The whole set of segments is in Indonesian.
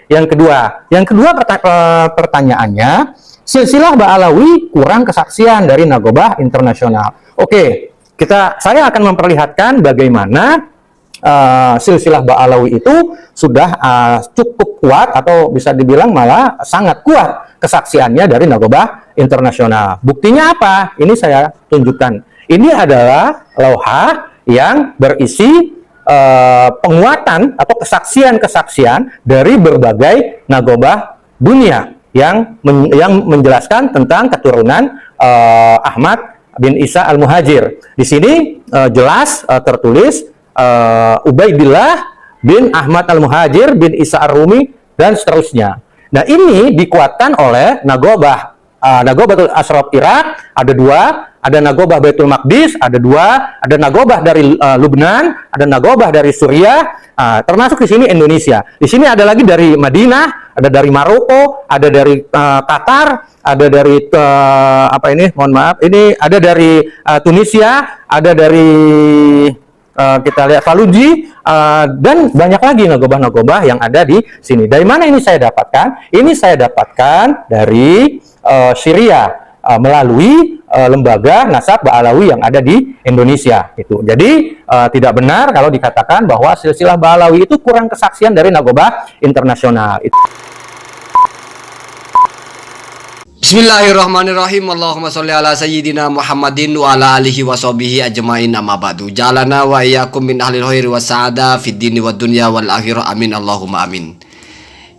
Yang kedua pertanyaannya, silsilah Ba'alawi kurang kesaksian dari Nagobah internasional. Oke, saya akan memperlihatkan bagaimana silsilah Ba'alawi itu sudah cukup kuat, atau bisa dibilang malah sangat kuat kesaksiannya dari Nagobah internasional. Buktinya apa? Ini saya tunjukkan. Ini adalah lauhah yang berisi penguatan atau kesaksian-kesaksian dari berbagai nagobah dunia yang menjelaskan tentang keturunan Ahmad bin Isa al-Muhajir. Di sini jelas tertulis Ubaidillah bin Ahmad al-Muhajir bin Isa ar-Rumi dan seterusnya. Nah, ini dikuatkan oleh Nagobatul Ashraf Irak, ada dua. Ada Nagobah Baitul Maqdis, ada dua. Ada Nagobah dari Lubnan, ada Nagobah dari Suriah, termasuk di sini Indonesia. Di sini ada lagi dari Madinah, ada dari Maroko, ada dari Qatar, ada dari ini ada dari Tunisia, ada dari kita lihat Faluji, dan banyak lagi nagobah-nagobah yang ada di sini. Dari mana ini saya dapatkan? Ini saya dapatkan dari Syria, melalui lembaga nasab Ba'alawi yang ada di Indonesia. Jadi tidak benar kalau dikatakan bahwa silsilah Ba'alawi itu kurang kesaksian dari nagobah internasional. Bismillahirrahmanirrahim. Allahumma sholli ala sayyidina Muhammadin wa ala alihi wa sahbihi ajma'in, amma ba'du. Jalana wa iyyakum min ahlil khairi wa sa'ada fid dini wad dunya wal akhirah. Amin Allahumma amin.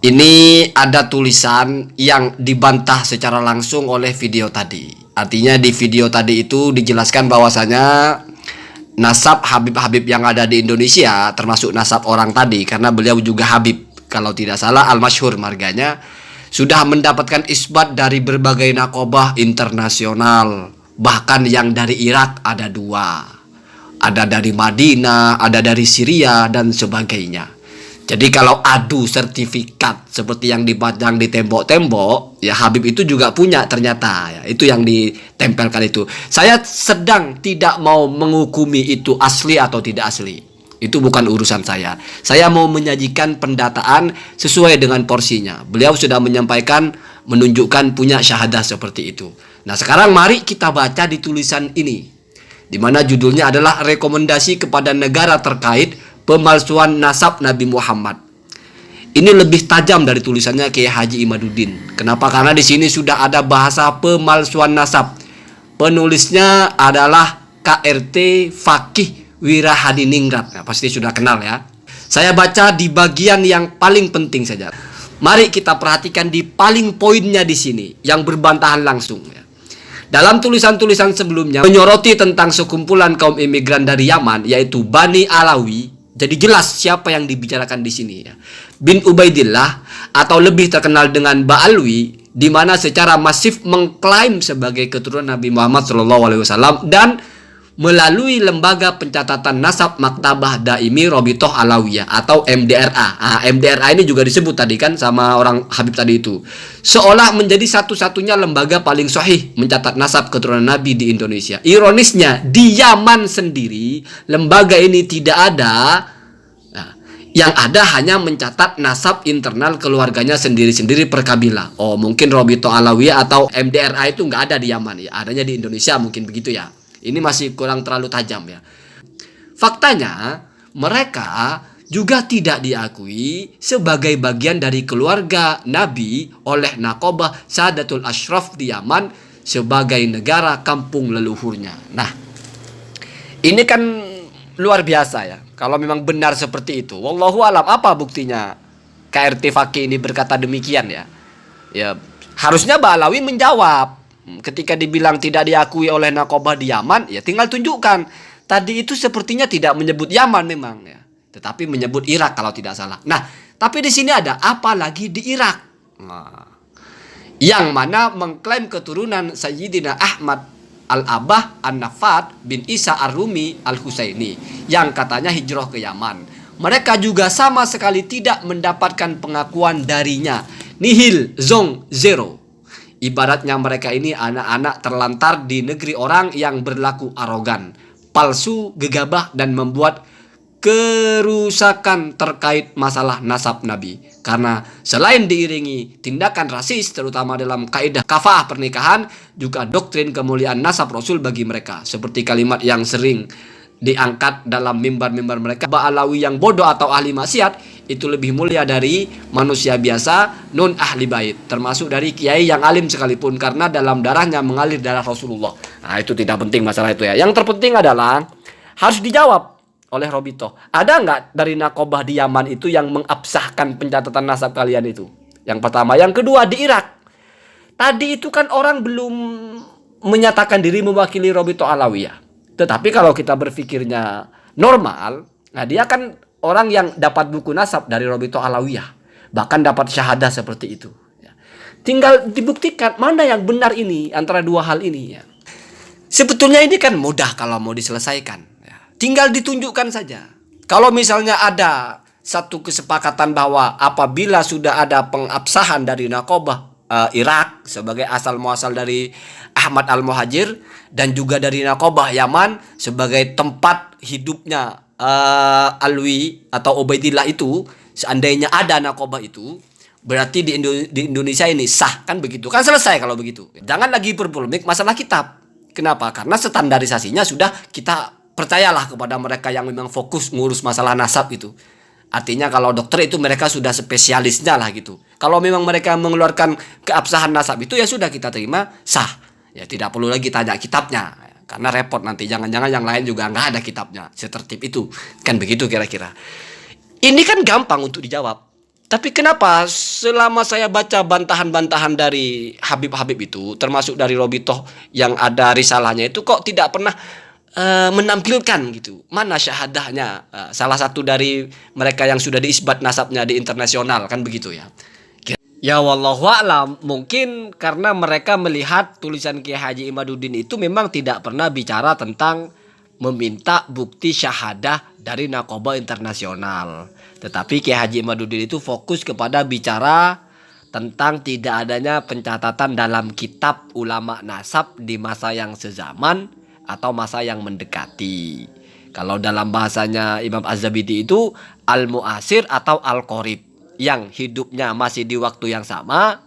Ini ada tulisan yang dibantah secara langsung oleh video tadi. Artinya di video tadi itu dijelaskan bahwasanya nasab Habib-Habib yang ada di Indonesia, termasuk nasab orang tadi, karena beliau juga Habib, kalau tidak salah al-masyhur marganya, sudah mendapatkan isbat dari berbagai nakobah internasional. Bahkan yang dari Irak ada dua. Ada dari Madinah, ada dari Syria, dan sebagainya. Jadi kalau adu sertifikat seperti yang dipajang di tembok-tembok, ya Habib itu juga punya ternyata. Ya, itu yang ditempelkan itu. Saya sedang tidak mau menghukumi itu asli atau tidak asli. Itu bukan urusan saya. Saya mau menyajikan pendataan sesuai dengan porsinya. Beliau sudah menyampaikan, menunjukkan punya syahadah seperti itu. Nah, sekarang mari kita baca di tulisan ini, di mana judulnya adalah rekomendasi kepada negara terkait pemalsuan nasab Nabi Muhammad. Ini lebih tajam dari tulisannya Kiai Haji Imaduddin. Kenapa? Karena di sini sudah ada bahasa pemalsuan nasab. Penulisnya adalah KRT Fakih Wirahadiningrat. Nah, pasti sudah kenal ya. Saya baca di bagian yang paling penting saja. Mari kita perhatikan di paling poinnya di sini, yang berbantahan langsung ya. Dalam tulisan-tulisan sebelumnya menyoroti tentang sekumpulan kaum imigran dari Yaman, yaitu Bani Alawi. Jadi jelas siapa yang dibicarakan di sini ya. Bin Ubaidillah, atau lebih terkenal dengan Ba'alwi, di mana secara masif mengklaim sebagai keturunan Nabi Muhammad SAW dan melalui lembaga pencatatan nasab Maktabah Daimi Robitoh Alawiyah atau MDRA. MDRA ini juga disebut tadi kan sama orang Habib tadi itu. Seolah menjadi satu-satunya lembaga paling sahih mencatat nasab keturunan Nabi di Indonesia. Ironisnya di Yaman sendiri lembaga ini tidak ada. Yang ada hanya mencatat nasab internal keluarganya sendiri-sendiri per kabilah. Oh, mungkin Robitoh Alawiyah atau MDRA itu nggak ada di Yaman ya. Adanya di Indonesia mungkin begitu ya. Ini masih kurang terlalu tajam ya. Faktanya, mereka juga tidak diakui sebagai bagian dari keluarga Nabi oleh Naqobah Sadatul Ashraf di Yaman sebagai negara kampung leluhurnya. Nah, ini kan luar biasa ya. Kalau memang benar seperti itu, wallahu alam, apa buktinya KRT Fakih ini berkata demikian ya? Ya, harusnya Ba'alawi menjawab. Ketika dibilang tidak diakui oleh Naqobah di Yaman, ya tinggal tunjukkan. Tadi itu sepertinya tidak menyebut Yaman memang ya, tetapi menyebut Irak kalau tidak salah. Nah, tapi di sini ada apalagi di Irak. Yang mana mengklaim keturunan Sayyidina Ahmad Al-Abah An-Nafat bin Isa Ar-Rumi Al-Husaini yang katanya hijrah ke Yaman. Mereka juga sama sekali tidak mendapatkan pengakuan darinya. Nihil, zong, zero. Ibaratnya mereka ini anak-anak terlantar di negeri orang yang berlaku arogan, palsu, gegabah, dan membuat kerusakan terkait masalah nasab Nabi. Karena selain diiringi tindakan rasis, terutama dalam kaidah kafah pernikahan, juga doktrin kemuliaan nasab Rasul bagi mereka. Seperti kalimat yang sering diangkat dalam mimbar-mimbar mereka, Ba'alawi yang bodoh atau ahli maksiat itu lebih mulia dari manusia biasa non ahli bait, termasuk dari kiai yang alim sekalipun, karena dalam darahnya mengalir darah Rasulullah. Nah, itu tidak penting masalah itu ya. Yang terpenting adalah harus dijawab oleh Robito. Ada nggak dari nakobah di Yaman itu yang mengabsahkan pencatatan nasab kalian itu? Yang pertama. Yang kedua, di Irak. Tadi itu kan orang belum menyatakan diri mewakili Robito Alawiyah. Tetapi kalau kita berpikirnya normal, nah dia kan orang yang dapat buku nasab dari Robito Alawiyah. Bahkan dapat syahadah seperti itu. Tinggal dibuktikan mana yang benar ini antara dua hal ini. Ya. Sebetulnya ini kan mudah kalau mau diselesaikan. Tinggal ditunjukkan saja. Kalau misalnya ada satu kesepakatan bahwa apabila sudah ada pengabsahan dari nakobah Irak sebagai asal muasal dari Ahmad Al-Muhajir, dan juga dari nakobah Yaman sebagai tempat hidupnya Alwi atau Ubaidillah itu, seandainya ada nakobah itu, berarti di Indonesia ini sah, kan begitu? Kan selesai kalau begitu. Jangan lagi berpolemik masalah kitab. Kenapa? Karena standarisasinya sudah kita percayalah kepada mereka yang memang fokus ngurus masalah nasab itu. Artinya kalau dokter itu mereka sudah spesialisnya lah gitu. Kalau memang mereka mengeluarkan keabsahan nasab itu, ya sudah kita terima sah. Ya tidak perlu lagi tanya kitabnya. Karena repot nanti, jangan-jangan yang lain juga nggak ada kitabnya setertib itu. Kan begitu kira-kira. Ini kan gampang untuk dijawab. Tapi kenapa selama saya baca bantahan-bantahan dari Habib-Habib itu, termasuk dari Robitoh yang ada risalahnya itu, kok tidak pernah menampilkan gitu mana syahadahnya salah satu dari mereka yang sudah diisbat nasabnya di internasional, kan begitu ya. Ya wallahu a'lam, mungkin karena mereka melihat tulisan Kiai Haji Imaduddin itu memang tidak pernah bicara tentang meminta bukti syahadah dari nakobah internasional. Tetapi Kiai Haji Imaduddin itu fokus kepada bicara tentang tidak adanya pencatatan dalam kitab ulama nasab di masa yang sezaman atau masa yang mendekati. Kalau dalam bahasanya Imam Az-Zabidi itu al-mu'asir atau al-qorib, yang hidupnya masih di waktu yang sama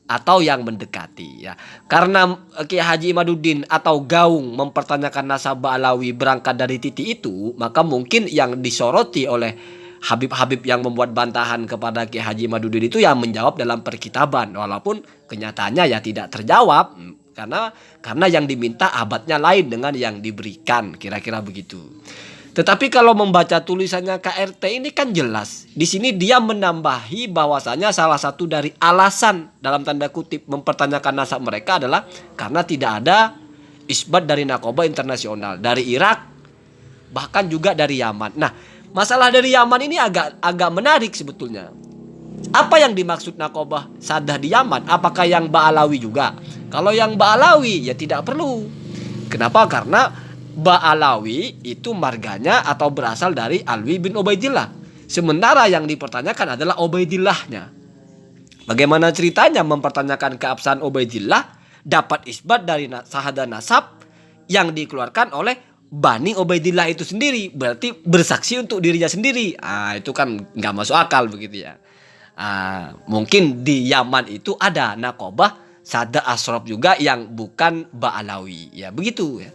atau yang mendekati ya. Karena Kiai Haji Imaduddin atau Gaung mempertanyakan nasab Ba'alawi berangkat dari titik itu, maka mungkin yang disoroti oleh Habib-Habib yang membuat bantahan kepada Kiai Haji Imaduddin itu yang menjawab dalam perkitaban, walaupun kenyataannya ya tidak terjawab. Karena yang diminta abadnya lain dengan yang diberikan, kira-kira begitu. Tetapi kalau membaca tulisannya KRT ini kan jelas. Di sini dia menambahi bahwasanya salah satu dari alasan dalam tanda kutip mempertanyakan nasab mereka adalah karena tidak ada isbat dari nakobah internasional, dari Irak, bahkan juga dari Yaman. Nah, masalah dari Yaman ini agak menarik sebetulnya. Apa yang dimaksud nakobah sadah di Yaman? Apakah yang Ba'alawi juga? Kalau yang Ba'alawi ya tidak perlu. Kenapa? Karena Ba'alawi itu marganya atau berasal dari Alwi bin Ubaidillah. Sementara yang dipertanyakan adalah Ubaidillahnya. Bagaimana ceritanya mempertanyakan keabsahan Ubaidillah dapat isbat dari syahadah nasab yang dikeluarkan oleh Bani Ubaidillah itu sendiri, berarti bersaksi untuk dirinya sendiri. Itu kan nggak masuk akal begitu ya. Mungkin di Yaman itu ada nakobah Sada Asrof juga yang bukan Ba'alawi, ya begitu ya.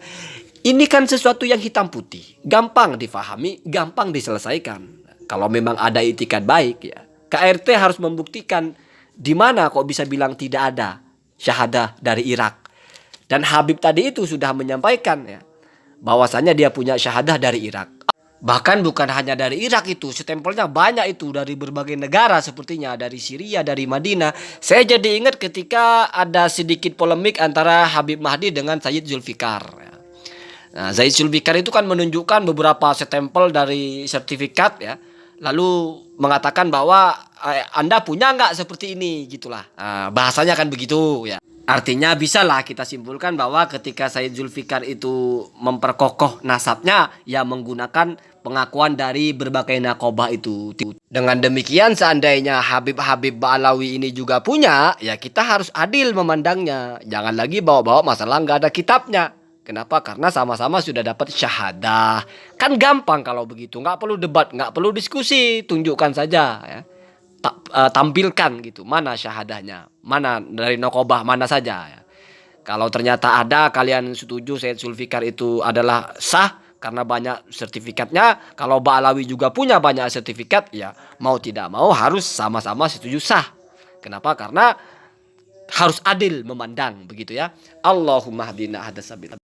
Ini kan sesuatu yang hitam putih, gampang difahami, gampang diselesaikan. Kalau memang ada itikad baik ya, KRT harus membuktikan di mana kok bisa bilang tidak ada syahadah dari Irak. Dan Habib tadi itu sudah menyampaikan ya, bahwasanya dia punya syahadah dari Irak. Bahkan bukan hanya dari Irak itu, stempelnya banyak itu dari berbagai negara sepertinya, dari Syria, dari Madinah. Saya jadi ingat ketika ada sedikit polemik antara Habib Mahdi dengan Sayyid Zulfikar. Nah, Sayyid Zulfikar itu kan menunjukkan beberapa stempel dari sertifikat ya, lalu mengatakan bahwa Anda punya nggak seperti ini gitulah. Bahasanya kan begitu ya. Artinya bisalah kita simpulkan bahwa ketika Sayyid Zulfikar itu memperkokoh nasabnya, ya menggunakan pengakuan dari berbagai nakobah itu. Dengan demikian seandainya Habib-Habib Ba'alawi ini juga punya, ya kita harus adil memandangnya. Jangan lagi bawa-bawa masalah nggak ada kitabnya. Kenapa? Karena sama-sama sudah dapat syahadah. Kan gampang kalau begitu, nggak perlu debat, nggak perlu diskusi, tunjukkan saja ya. Tampilkan gitu, mana syahadahnya, mana dari Nokobah mana saja ya. Kalau ternyata ada, kalian setuju Said Zulfikar itu adalah sah karena banyak sertifikatnya. Kalau Ba'alawi juga punya banyak sertifikat, ya mau tidak mau harus sama-sama setuju sah. Kenapa? Karena harus adil memandang begitu ya. Allahumma hadina hadasabil.